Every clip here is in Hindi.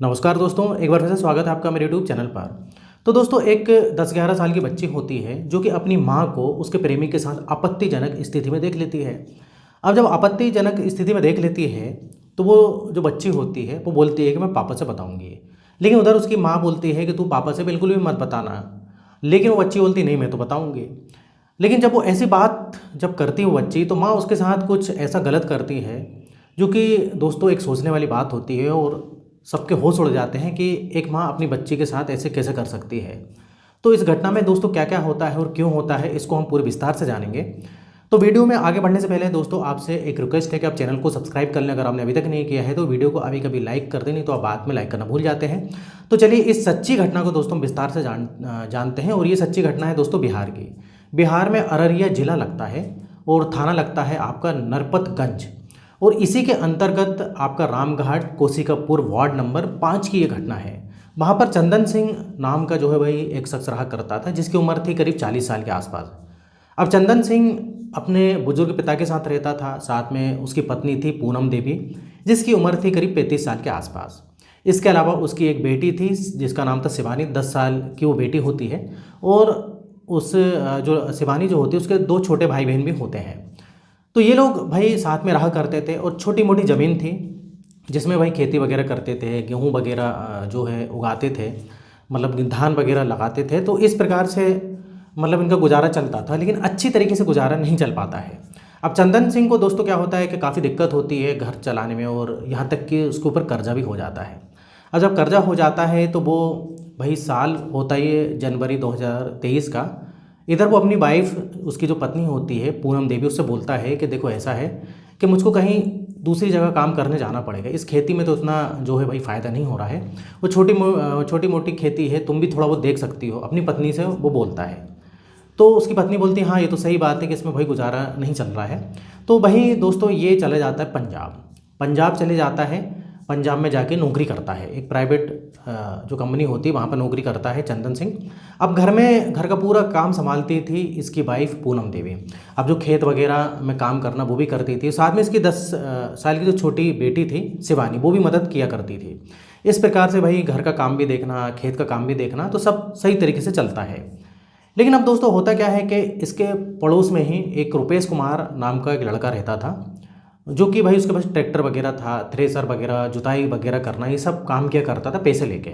नमस्कार दोस्तों, एक बार फिर से स्वागत है आपका मेरे यूट्यूब चैनल पर। तो दोस्तों, एक 10-11 साल की बच्ची होती है जो कि अपनी माँ को उसके प्रेमी के साथ आपत्तिजनक स्थिति में देख लेती है। अब जब आपत्तिजनक स्थिति में देख लेती है तो वो जो बच्ची होती है वो बोलती है कि मैं पापा से बताऊंगी। लेकिन उधर उसकी माँ बोलती है कि तू पापा से बिल्कुल भी मत बताना। लेकिन वो बच्ची बोलती नहीं, मैं तो बताऊंगी। लेकिन जब वो ऐसी बात जब करती है वो बच्ची, तो माँ उसके साथ कुछ ऐसा गलत करती है जो कि दोस्तों एक सोचने वाली बात होती है। और सबके होश उड़ जाते हैं कि एक माँ अपनी बच्ची के साथ ऐसे कैसे कर सकती है। तो इस घटना में दोस्तों क्या क्या होता है और क्यों होता है, इसको हम पूरे विस्तार से जानेंगे। तो वीडियो में आगे बढ़ने से पहले दोस्तों आपसे एक रिक्वेस्ट है कि आप चैनल को सब्सक्राइब कर लें अगर आपने अभी तक नहीं किया है। तो वीडियो को अभी कभी लाइक कर दें, नहीं तो आप बाद में लाइक करना भूल जाते हैं। तो चलिए इस सच्ची घटना को दोस्तों विस्तार से जानते हैं। और ये सच्ची घटना है दोस्तों बिहार की। बिहार में अररिया जिला लगता है और थाना लगता है आपका नरपतगंज। और इसी के अंतर्गत आपका रामघाट कोसिकापुर वार्ड नंबर 5 की ये घटना है। वहाँ पर चंदन सिंह नाम का जो है भाई एक शख्स रहा करता था, जिसकी उम्र थी करीब 40 साल के आसपास। अब चंदन सिंह अपने बुजुर्ग पिता के साथ रहता था, साथ में उसकी पत्नी थी पूनम देवी, जिसकी उम्र थी करीब 35 साल के आसपास। इसके अलावा उसकी एक बेटी थी जिसका नाम था शिवानी, 10 साल की वो बेटी होती है। और उस जो शिवानी जो होती है उसके दो छोटे भाई बहन भी होते हैं। तो ये लोग भाई साथ में रहा करते थे और छोटी मोटी ज़मीन थी जिसमें भाई खेती वगैरह करते थे, गेहूँ वगैरह जो है उगाते थे, मतलब धान वगैरह लगाते थे। तो इस प्रकार से मतलब इनका गुजारा चलता था, लेकिन अच्छी तरीके से गुजारा नहीं चल पाता है। अब चंदन सिंह को दोस्तों क्या होता है कि काफ़ी दिक्कत होती है घर चलाने में, और यहाँ तक कि उसके ऊपर कर्जा भी हो जाता है। अब जब कर्जा हो जाता है तो वो भाई साल होता ही है जनवरी 2023 का। इधर वो अपनी वाइफ, उसकी जो पत्नी होती है पूनम देवी, उससे बोलता है कि देखो ऐसा है कि मुझको कहीं दूसरी जगह काम करने जाना पड़ेगा, इस खेती में तो इतना जो है भाई फ़ायदा नहीं हो रहा है। वो छोटी मोटी खेती है, तुम भी थोड़ा बहुत देख सकती हो, अपनी पत्नी से वो बोलता है। तो उसकी पत्नी बोलती है हाँ ये तो सही बात है कि इसमें भाई गुजारा नहीं चल रहा है। तो वहीं दोस्तों ये चले जाता है पंजाब। पंजाब चले जाता है, पंजाब में जाके नौकरी करता है, एक प्राइवेट जो कंपनी होती है वहाँ पर नौकरी करता है चंदन सिंह। अब घर का पूरा काम संभालती थी इसकी वाइफ पूनम देवी। अब जो खेत वगैरह में काम करना वो भी करती थी, साथ में इसकी 10 साल की जो छोटी बेटी थी शिवानी, वो भी मदद किया करती थी। इस प्रकार से भाई घर का काम भी देखना, खेत का काम भी देखना, तो सब सही तरीके से चलता है। लेकिन अब दोस्तों होता क्या है कि इसके पड़ोस में ही एक रुपेश कुमार नाम का एक लड़का रहता था, जो कि भाई उसके पास ट्रैक्टर वगैरह था, थ्रेसर वगैरह, जुताई वगैरह करना, ये सब काम किया करता था पैसे लेके।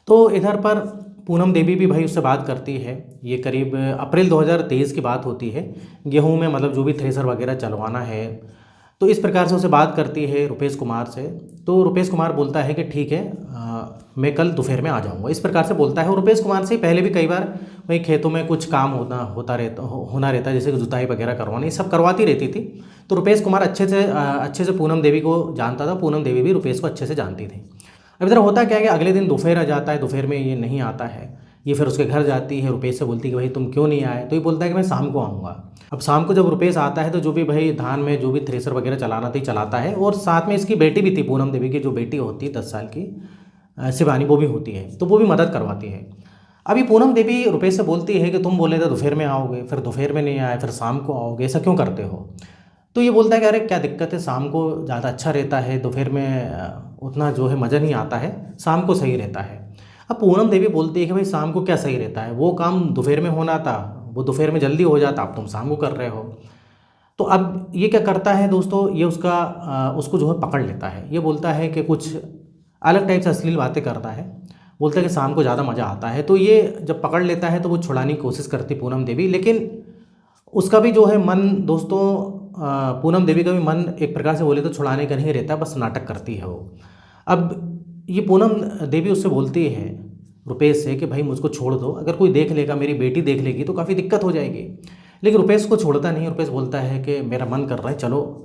तो इधर पर पूनम देवी भी भाई उससे बात करती है। ये करीब अप्रैल 2023 की बात होती है। गेहूं में मतलब जो भी थ्रेसर वगैरह चलवाना है, तो इस प्रकार से उसे बात करती है रुपेश कुमार से। तो रुपेश कुमार बोलता है कि ठीक है, मैं कल दोपहर में आ जाऊंगा, इस प्रकार से बोलता है। और रुपेश कुमार से पहले भी कई बार भाई खेतों में कुछ काम होना रहता है, जैसे कि जुताई वगैरह करवानी, सब करवाती रहती थी। तो रुपेश कुमार अच्छे से पूनम देवी को जानता था, पूनम देवी भी रुपेश को अच्छे से जानती थी। अब इधर होता क्या है कि अगले दिन दोपहर आ जाता है, दोपहर में ये नहीं आता है। ये फिर उसके घर जाती है, रुपेश से बोलती है कि भाई तुम क्यों नहीं आए। तो ये बोलता है कि मैं शाम को आऊँगा। अब शाम को जब रुपेश आता है तो जो भी भाई धान में जो भी थ्रेसर वगैरह चलाना थी चलाता है, और साथ में इसकी बेटी भी थी, पूनम देवी की जो बेटी होती है 10 साल की शिवानी, वो भी होती है, तो वो भी मदद करवाती है। अभी पूनम देवी रुपेश से बोलती है कि तुम बोले थे दोपहर में आओगे, फिर दोपहर में नहीं आए, फिर शाम को आओगे, ऐसा क्यों करते हो। तो ये बोलता है कि अरे क्या दिक्कत है, शाम को ज़्यादा अच्छा रहता है, दोपहर में उतना जो है मज़ा नहीं आता है, शाम को सही रहता है। अब पूनम देवी बोलती है कि भाई शाम को क्या सही रहता है, वो काम दोपहर में होना था, वो दोपहर में जल्दी हो जाता, अब तुम शाम को कर रहे हो। तो अब ये क्या करता है दोस्तों, ये उसको जो है पकड़ लेता है। ये बोलता है कि कुछ अलग टाइप से अश्लील बातें करता है, बोलता है कि शाम को ज़्यादा मज़ा आता है। तो ये जब पकड़ लेता है तो वो छुड़ाने की कोशिश करती पूनम देवी, लेकिन उसका भी जो है मन दोस्तों, पूनम देवी का भी मन एक प्रकार से बोले तो छुड़ाने का नहीं रहता, बस नाटक करती है वो। अब ये पूनम देवी उससे बोलती है रुपेश से कि भाई मुझको छोड़ दो, अगर कोई देख लेगा, मेरी बेटी देख लेगी तो काफ़ी दिक्कत हो जाएगी। लेकिन रुपेश को छोड़ता नहीं। रुपेश बोलता है कि मेरा मन कर रहा है, चलो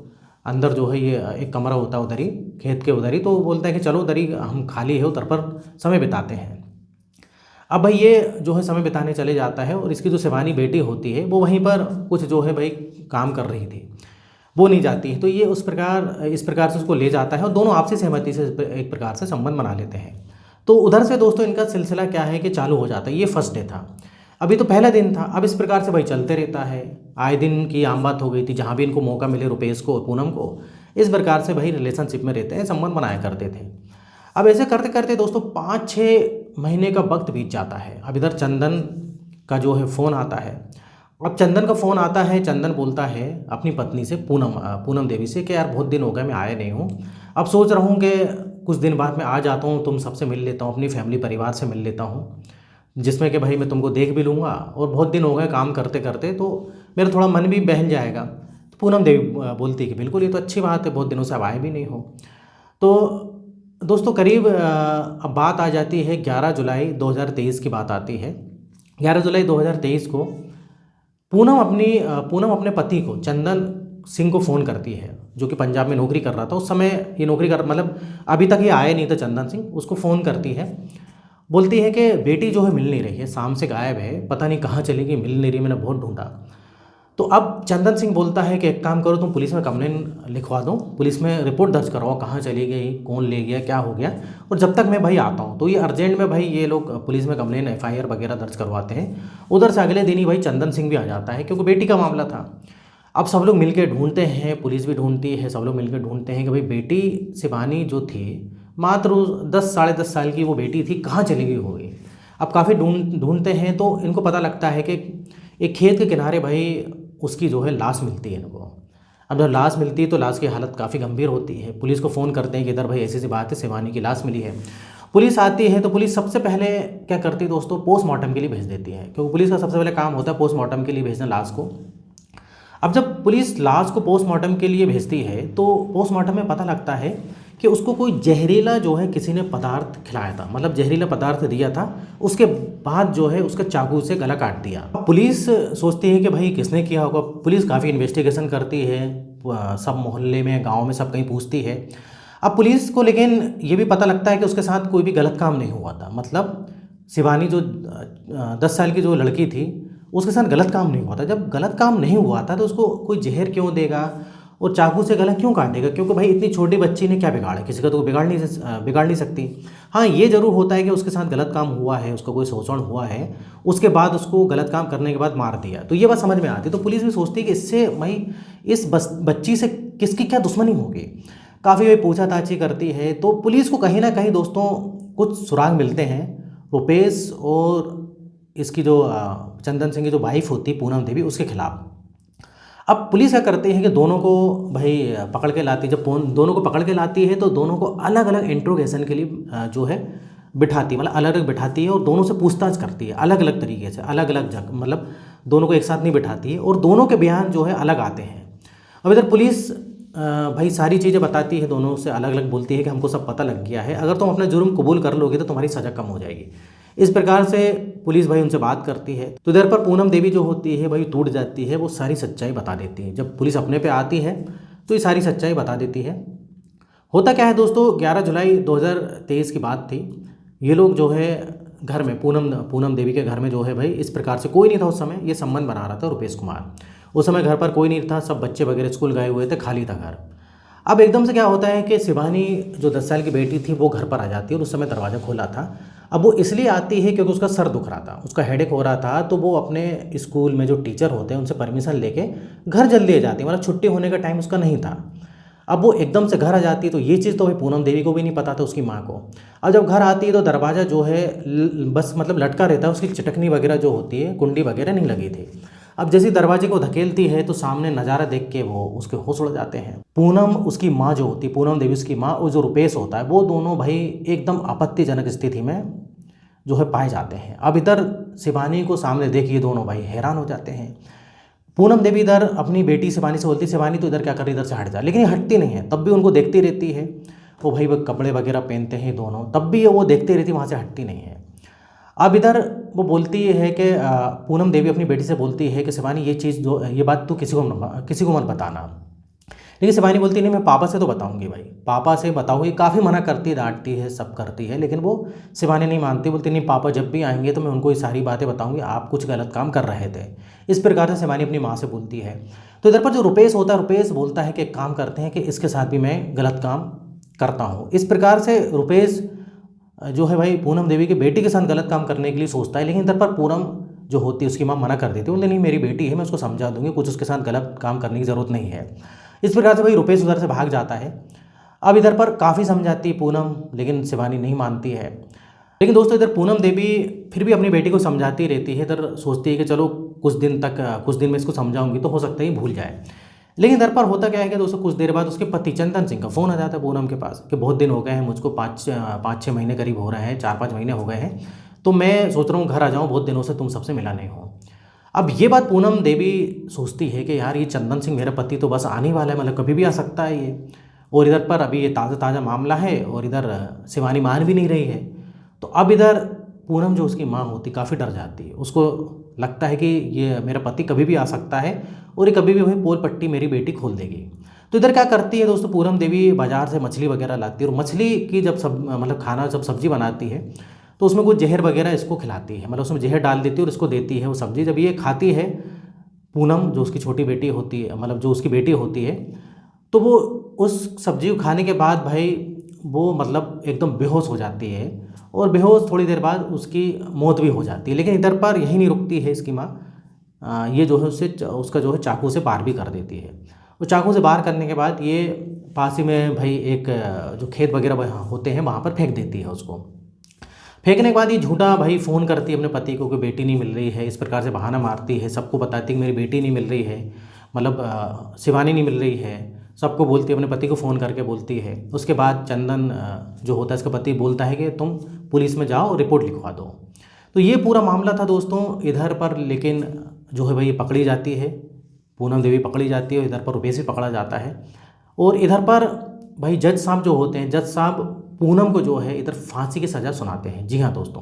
अंदर जो है ये एक कमरा होता है उधर ही, खेत के उधर ही, तो बोलता है कि चलो उधर ही हम खाली है, उधर पर समय बिताते हैं। अब भाई ये जो है समय बिताने चले जाता है, और इसकी जो शिवानी बेटी होती है वो वहीं पर कुछ जो है भाई काम कर रही थी, वो नहीं जाती है। तो ये इस प्रकार से उसको ले जाता है, और दोनों आपसी सहमति से एक प्रकार से संबंध बना लेते हैं। तो उधर से दोस्तों इनका सिलसिला क्या है कि चालू हो जाता है। ये फर्स्ट डे था, अभी तो पहला दिन था। अब इस प्रकार से भाई चलते रहता है, आए दिन की आम बात हो गई थी, जहाँ भी इनको मौका मिले रुपेश को और पूनम को, इस प्रकार से भाई रिलेशनशिप में रहते हैं, संबंध बनाया करते थे। अब ऐसे करते करते दोस्तों 5-6 महीने का वक्त बीत जाता है। अब इधर चंदन का जो है फ़ोन आता है। अब चंदन का फ़ोन आता है, चंदन बोलता है अपनी पत्नी से, पूनम देवी से, कि यार बहुत दिन हो गए मैं आया नहीं हूँ। अब सोच रहा हूँ कि कुछ दिन बाद मैं आ जाता हूँ, तुम सबसे मिल लेता हूँ, अपनी फैमिली परिवार से मिल लेता हूँ, जिसमें कि भाई मैं तुमको देख भी लूँगा और बहुत दिन हो गए काम करते करते, तो मेरा थोड़ा मन भी बहल जाएगा। तो पूनम देवी बोलती है कि बिल्कुल ये तो अच्छी बात है, बहुत दिनों से अब आए भी नहीं हो। तो दोस्तों करीब अब बात आ जाती है 11 जुलाई 2023 की बात आती है। 11 जुलाई 2023 को पूनम अपने पति को, चंदन सिंह को फ़ोन करती है, जो कि पंजाब में नौकरी कर रहा था उस समय। ये नौकरी कर मतलब अभी तक ये आया नहीं था चंदन सिंह। उसको फ़ोन करती है, बोलती है कि बेटी जो है मिल नहीं रही है, शाम से गायब है, पता नहीं कहाँ चली गई, मिल नहीं रही, मैंने बहुत ढूंढा। तो अब चंदन सिंह बोलता है कि एक काम करो, तुम पुलिस में कंप्लेन लिखवा दो, पुलिस में रिपोर्ट दर्ज करवाओ, कहाँ चली गई, कौन ले गया, क्या हो गया, और जब तक मैं भाई आता हूँ। तो ये अर्जेंट में भाई ये लोग पुलिस में कंप्लेन FIR वगैरह दर्ज करवाते हैं। उधर से अगले दिन ही भाई चंदन सिंह भी आ जाता है, क्योंकि बेटी का मामला था। अब सब लोग मिलकर ढूंढते हैं, पुलिस भी ढूंढती है, सब लोग मिलकर ढूंढते हैं कि भाई बेटी शिवानी जो थी, मात्र 10 साढ़े 10 साल की वो बेटी थी, कहाँ चली गई होगी। अब काफ़ी ढूंढते हैं तो इनको पता लगता है कि एक खेत के किनारे भाई उसकी जो है लाश मिलती है इनको। अब जब लाश मिलती है तो लाश की हालत काफ़ी गंभीर होती है। पुलिस को फ़ोन करते हैं कि इधर भाई ऐसी सी बात है, शिवानी की लाश मिली है। पुलिस आती है तो पुलिस सबसे पहले क्या करती है दोस्तों, पोस्टमार्टम के लिए भेज देती है, क्योंकि पुलिस का सबसे पहले काम होता है पोस्टमार्टम के लिए भेजना लाश को। अब जब पुलिस लाश को पोस्टमार्टम के लिए भेजती है तो पोस्टमार्टम में पता लगता है कि उसको कोई जहरीला जो है किसी ने पदार्थ खिलाया था, मतलब जहरीला पदार्थ दिया था। उसके बाद जो है उसका चाकू से गला काट दिया। अब पुलिस सोचती है कि भाई किसने किया होगा। पुलिस काफ़ी इन्वेस्टिगेशन करती है, सब मोहल्ले में, गांव में, सब कहीं पूछती है। अब पुलिस को लेकिन ये भी पता लगता है कि उसके साथ कोई भी गलत काम नहीं हुआ था। मतलब शिवानी जो 10 साल की जो लड़की थी, उसके साथ गलत काम नहीं हुआ था। जब गलत काम नहीं हुआ था तो उसको कोई जहर क्यों देगा और चाकू से गला क्यों काटेगा, क्योंकि भाई इतनी छोटी बच्ची ने क्या बिगाड़ा, किसी का तो बिगाड़ नहीं सकती। हाँ, ये ज़रूर होता है कि उसके साथ गलत काम हुआ है, उसका कोई शोषण हुआ है, उसके बाद उसको गलत काम करने के बाद मार दिया, तो ये बात समझ में आती है। तो पुलिस भी सोचती है कि इससे भाई इस बच्ची से किसकी क्या दुश्मनी होगी। काफ़ी भाई पूछाताछी करती है तो पुलिस को कहीं ना कहीं दोस्तों कुछ सुराग मिलते हैं, रुपेश और इसकी जो चंदन सिंह की जो वाइफ होती पूनम देवी, उसके खिलाफ। अब पुलिस क्या करती है कि दोनों को भाई पकड़ के लाती है। जब दोनों को पकड़ के लाती है तो दोनों को अलग अलग इंट्रोगेशन के लिए जो है बिठाती है, मतलब अलग अलग बिठाती है और दोनों से पूछताछ करती है अलग अलग तरीके से, अलग अलग जगह, मतलब दोनों को एक साथ नहीं बिठाती है और दोनों के बयान जो है अलग आते हैं। अब इधर पुलिस भाई सारी चीज़ें बताती है, दोनों से अलग अलग बोलती है कि हमको सब पता लग गया है, अगर तुम अपना जुर्म कबूल कर लोगे तो तुम्हारी सज़ा कम हो जाएगी। इस प्रकार से पुलिस भाई उनसे बात करती है। तो इधर पर पूनम देवी जो होती है भाई टूट जाती है, वो सारी सच्चाई बता देती है। जब पुलिस अपने पे आती है तो ये सारी सच्चाई बता देती है। होता क्या है दोस्तों, 11 जुलाई 2023 की बात थी। ये लोग जो है घर में, पूनम देवी के घर में जो है भाई इस प्रकार से कोई नहीं था उस समय। ये संबंध बना रहा था रुपेश कुमार। उस समय घर पर कोई नहीं था, सब बच्चे वगैरह स्कूल गए हुए थे, खाली था घर। अब एकदम से क्या होता है कि शिवानी जो 10 साल की बेटी थी वो घर पर आ जाती है और उस समय दरवाज़ा खोला था। अब वो इसलिए आती है क्योंकि उसका सर दुख रहा था, उसका हेडेक हो रहा था, तो वो अपने स्कूल में जो टीचर होते हैं उनसे परमिशन लेके घर जल्दी आ जाती है, मतलब छुट्टी होने का टाइम उसका नहीं था। अब वो एकदम से घर आ जाती है तो ये चीज़ तो भाई पूनम देवी को भी नहीं पता था, उसकी माँ को। अब जब घर आती है तो दरवाज़ा जो है बस मतलब लटका रहता है, उसकी चटकनी वगैरह जो होती है, कुंडी वगैरह नहीं लगी थी। अब जैसे दरवाजे को धकेलती है तो सामने नज़ारा देख के वो उसके होश उड़ जाते हैं। पूनम उसकी माँ जो होती है, पूनम देवी उसकी माँ, और जो रुपेश होता है, वो दोनों भाई एकदम आपत्तिजनक स्थिति में जो है पाए जाते हैं। अब इधर शिवानी को सामने देख ये दोनों भाई हैरान हो जाते हैं। पूनम देवी इधर अपनी बेटी शिवानी से बोलती है, शिवानी तो इधर क्या कर रही, इधर से हट जा, लेकिन ये हटती नहीं है, तब भी उनको देखती रहती है। वो भाई वो कपड़े वगैरह पहनते हैं दोनों, तब भी वो देखती रहती, वहाँ से हटती नहीं है। अब इधर वो बोलती है कि पूनम देवी अपनी बेटी से बोलती है कि शिवानी ये चीज़ जो, ये बात तू किसी को मत बताना। लेकिन शिवानी बोलती नहीं, मैं पापा से तो बताऊंगी भाई, पापा से बताऊंगी। काफ़ी मना करती है, डांटती है, सब करती है, लेकिन वो शिवानी नहीं मानती। बोलती नहीं, पापा जब भी आएंगे तो मैं उनको ये सारी बातें बताऊंगी, आप कुछ गलत काम कर रहे थे। इस प्रकार से शिवानी अपनी माँ से बोलती है। तो इधर पर जो रुपेश होता है, रुपेश बोलता है कि एक काम करते हैं कि इसके साथ भी मैं गलत काम करता हूँ। इस प्रकार से रुपेश जो है भाई पूनम देवी की बेटी के साथ गलत काम करने के लिए सोचता है, लेकिन इधर पर पूनम जो होती है उसकी माँ मना कर देती है, बोलते नहीं मेरी बेटी है, मैं उसको समझा दूंगी, कुछ उसके साथ गलत काम करने की ज़रूरत नहीं है। इस प्रकार से भाई रुपेश उधर से भाग जाता है। अब इधर पर काफ़ी समझाती है पूनम, लेकिन शिवानी नहीं मानती है। लेकिन दोस्तों इधर पूनम देवी फिर भी अपनी बेटी को समझाती रहती है। इधर सोचती है कि चलो कुछ दिन में इसको समझाऊंगी तो हो सकता है ये भूल जाए। लेकिन इधर पर होता क्या है कि दोस्तों कुछ देर बाद उसके पति चंदन सिंह का फ़ोन आ जाता है पूनम के पास कि बहुत दिन हो गए हैं, मुझको 5-6 महीने करीब हो रहे हैं, 4-5 महीने हो गए हैं, तो मैं सोच रहा हूँ घर आ जाऊँ, बहुत दिनों से तुम सबसे मिला नहीं हो। अब ये बात पूनम देवी सोचती है कि यार ये चंदन सिंह मेरा पति तो बस आने वाला है, मतलब कभी भी आ सकता है ये, और इधर पर अभी ये ताज़ा ताज़ा मामला है और इधर शिवानी मान भी नहीं रही है। तो अब इधर पूनम जो उसकी माँ होती काफ़ी डर जाती है, उसको लगता है कि ये मेरा पति कभी भी आ सकता है और ये कभी भी वही पोल पट्टी मेरी बेटी खोल देगी। तो इधर क्या करती है दोस्तों, पूनम देवी बाज़ार से मछली वगैरह लाती है और मछली की जब सब मतलब खाना जब सब्ज़ी बनाती है तो उसमें कुछ जहर वगैरह इसको खिलाती है, मतलब उसमें जहर डाल देती है और इसको देती है वो सब्ज़ी। जब ये खाती है पूनम, जो उसकी छोटी बेटी होती है, मतलब जो उसकी बेटी होती है, तो वो उस सब्ज़ी को खाने के बाद भाई वो मतलब एकदम बेहोश हो जाती है और बेहोश थोड़ी देर बाद उसकी मौत भी हो जाती है। लेकिन इधर पर यही नहीं रुकती है इसकी माँ, ये जो है उसका जो है चाकू से बार भी कर देती है। वो चाकू से बार करने के बाद ये पास ही में भाई एक जो खेत वगैरह होते हैं वहाँ पर फेंक देती है उसको। फेंकने के बाद ये झूठा भाई फ़ोन करती है अपने पति को कि बेटी नहीं मिल रही है, इस प्रकार से बहाना मारती है, सबको बताती है कि मेरी बेटी नहीं मिल रही है, मतलब शिवानी नहीं मिल रही है, सबको बोलती है, अपने पति को फ़ोन करके बोलती है। उसके बाद चंदन जो होता है इसका पति बोलता है कि तुम पुलिस में जाओ और रिपोर्ट लिखवा दो। तो ये पूरा मामला था दोस्तों इधर पर। लेकिन जो है भाई पकड़ी जाती है, पूनम देवी पकड़ी जाती है और इधर पर रुपेश भी पकड़ा जाता है। और इधर पर भाई जज साहब जो होते हैं, जज साहब पूनम को जो है इधर फांसी की सज़ा सुनाते हैं। जी हाँ दोस्तों,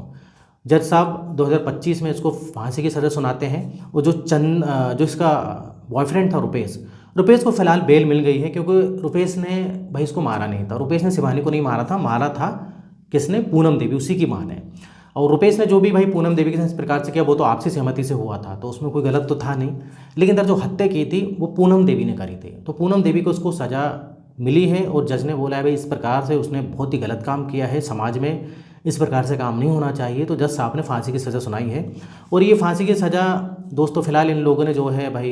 जज साहब 2025 में इसको फांसी की सज़ा सुनाते हैं। और जो इसका बॉयफ्रेंड था रुपेश को फ़िलहाल बेल मिल गई है, क्योंकि रुपेश ने भाई इसको मारा नहीं था। रुपेश ने शिवानी को नहीं मारा था किसने? पूनम देवी, उसी की माँ ने। और रुपेश ने जो भी भाई पूनम देवी के साथ इस प्रकार से किया वो तो आपसी सहमति से हुआ था, तो उसमें कोई गलत तो था नहीं। लेकिन इधर जो हत्या की थी वो पूनम देवी ने करी थी, तो पूनम देवी को उसको सज़ा मिली है। और जज ने बोला है भाई इस प्रकार से उसने बहुत ही गलत काम किया है, समाज में इस प्रकार से काम नहीं होना चाहिए। तो जज साहब ने फांसी की सज़ा सुनाई है। और ये फांसी की सज़ा दोस्तों फ़िलहाल इन लोगों ने जो है भाई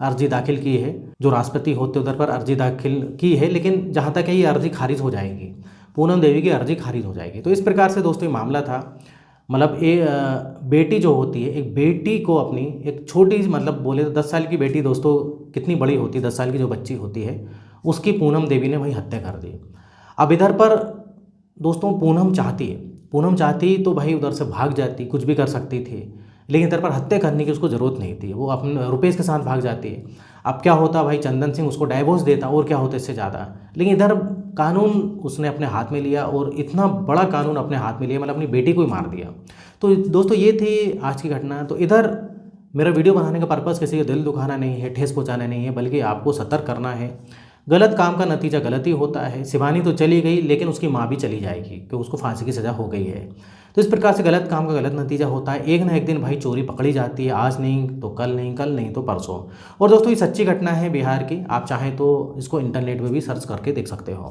अर्जी दाखिल की है, जो राष्ट्रपति होते उधर पर अर्जी दाखिल की है। लेकिन जहाँ तक है ये अर्जी खारिज हो जाएगी, पूनम देवी की अर्जी खारिज हो जाएगी। तो इस प्रकार से दोस्तों ये मामला था। मतलब बेटी जो होती है, एक बेटी को अपनी एक छोटी मतलब बोले तो 10 साल की बेटी दोस्तों कितनी बड़ी होती है, 10 साल की जो बच्ची होती है उसकी पूनम देवी ने भाई हत्या कर दी। अब इधर पर दोस्तों पूनम चाहती तो भाई उधर से भाग जाती, कुछ भी कर सकती थी। लेकिन इधर पर हत्या करने की उसको ज़रूरत नहीं थी, वो अपने रुपेश के साथ भाग जाती है। अब क्या होता भाई, चंदन सिंह उसको डाइवोर्स देता, और क्या होता इससे ज़्यादा। लेकिन इधर कानून उसने अपने हाथ में लिया, और इतना बड़ा कानून अपने हाथ में लिया, मतलब अपनी बेटी को ही मार दिया। तो दोस्तों ये थी आज की घटना। तो इधर मेरा वीडियो बनाने का पर्पज़ किसी का दिल दुखाना नहीं है, ठेस पहुँचाना नहीं है, बल्कि आपको सतर्क करना है। गलत काम का नतीजा गलत ही होता है। शिवानी तो चली गई, लेकिन उसकी माँ भी चली जाएगी क्योंकि उसको फांसी की सज़ा हो गई है। तो इस प्रकार से गलत काम का गलत नतीजा होता है। एक ना एक दिन भाई चोरी पकड़ी जाती है, आज नहीं तो कल, नहीं कल नहीं तो परसों। और दोस्तों ये सच्ची घटना है बिहार की, आप चाहें तो इसको इंटरनेट में भी सर्च करके देख सकते हो।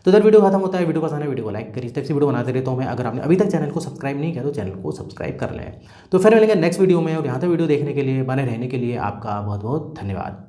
तो इधर वीडियो खत्म होता है। वीडियो पसंद है वीडियो को लाइक करिए, इस टाइप से वीडियो बनाते रहता हूँ मैं। अगर आपने अभी तक चैनल को सब्सक्राइब नहीं किया तो चैनल को सब्सक्राइब कर लें। तो फिर मिलेंगे नेक्स्ट वीडियो में, और यहाँ तक वीडियो देखने के लिए, बने रहने के लिए आपका बहुत बहुत धन्यवाद।